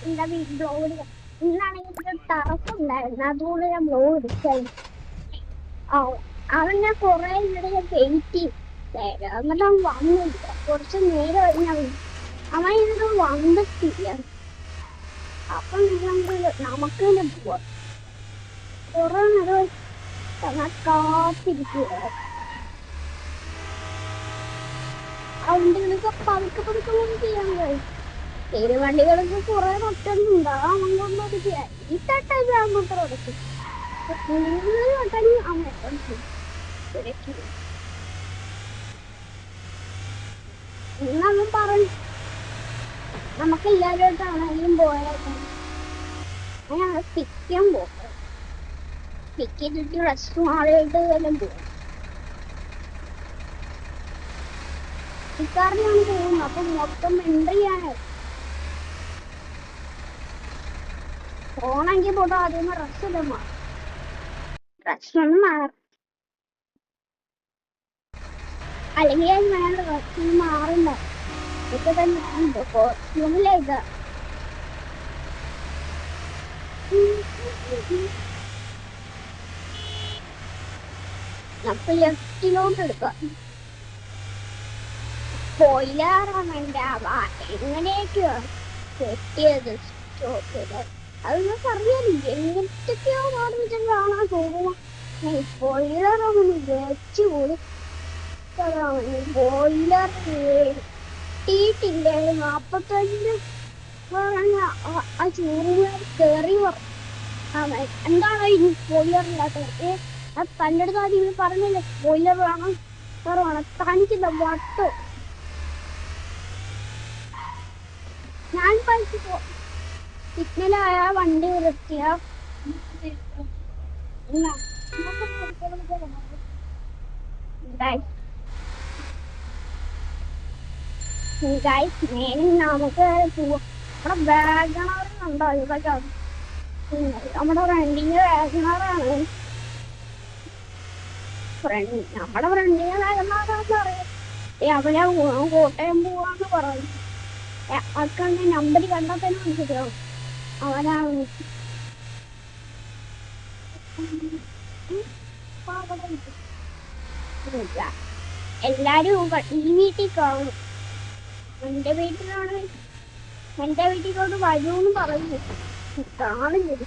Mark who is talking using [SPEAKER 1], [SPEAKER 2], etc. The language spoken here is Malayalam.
[SPEAKER 1] എന്താ ബ്ലോഗ് ഇന്നാണെങ്കിൽ ടറഫ് ഉണ്ടായിരുന്നു, അതുകൊണ്ട് ഞാൻ ബ്ലോഗ് എടുക്കായിരുന്നു. അവൻ ഞാൻ കൊറേ നേരം ഞാൻ വെയിറ്റ് ചെയ്തായിരുന്നു, എന്നിട്ട് അവൻ വന്നില്ല. കുറച്ച് നേരം അവൻ ഇതിന് വന്നിട്ടില്ല. അപ്പം നമുക്ക് തന്നെ പോവാം. കുറെ നേരം കാത്തിരിക്കുക. വണ്ടികളൊക്കെ പതുക്കെ പതുക്കെ നമുക്ക് ചെയ്യാൻ കഴിയും. വണ്ടികളൊക്കെ കുറെ ഒട്ടുന്നുണ്ട്, അങ്ങോട്ടൊന്നും ചെയ്യാൻ ഈ തട്ടായി അങ്ങോട്ട് തുടക്കും. കൂടുതൽ വട്ടം അവൻ പറഞ്ഞു നമുക്ക് എല്ലാവരോട്ടാണെങ്കിലും പോയാലും അങ്ങനെ പിക്കാൻ പോകും. പിക്ക് ചെയ്തിട്ട് റെസ്റ്റോറൻറ്റ് വല്ലതും പോകും. ഇക്കാറിലാണ് പോകുന്നത്. അപ്പൊ മൊത്തം എൻട്രി ആണ്. പോണെങ്കിൽ പോട്ടോ, ആദ്യം ഡ്രസ് ഇടാൻ മാറും. ഡ്രസ്സൊന്നും മാറും, അല്ലെങ്കിൽ ഞാൻ ഡ്രസ്സിന് മാറണ്ട. ഇതൊക്കെ തന്നെ കോസ്റ്റ്യൂമില്ല. ഇത് നമുക്ക് ലെഫ്റ്റിലോട്ട് എടുക്കാം. സ്പോയിലറാണ് എന്റെ എങ്ങനെയൊക്കെയോ കെട്ടിയത് സ്റ്റോപ്പില്. അതൊന്നും അറിയാനില്ല, എങ്ങനത്തെയൊക്കെയോ മാറി കാണാൻ തോന്നുന്നു. സ്പോയിലറാണ് വെച്ച് പോയി. ബോയിലർ കിട്ടിയിട്ടില്ല. 45 ആ ചൂടുകാർ കയറി എന്താണ് ഇനി ബോയിലറില്ലാത്തത്? തൻ്റെ അടുത്ത് ആദ്യം പറഞ്ഞില്ലേ ബോയിലർ വേണം, വേണം തനിക്കില്ല വട്ടോ. ഞാൻ പൈസ സിഗ്നലായ വണ്ടി നിർത്തിയ നമുക്ക് പോവാം. നമ്മുടെ വാഗണറുണ്ടോ ഇതൊക്കെ? നമ്മുടെ ഫ്രണ്ടിന്റെ വാഗണറാണ്. നമ്മുടെ ഫ്രണ്ടിന്റെ വാഗണറാന്ന് പറയാം. അവനെ കോട്ടയം പോവാന്ന് പറഞ്ഞു. അക്കന്നെ നമ്പർ കണ്ടാൽ തന്നെ മനസ്സിലാവും അവനാണ്. എല്ലാരും ഈ വീട്ടിൽ കാണും. എന്റെ വീട്ടിലാണ്, എന്റെ വീട്ടിലോട്ട് വരൂന്ന് പറഞ്ഞു. കാണില്ല.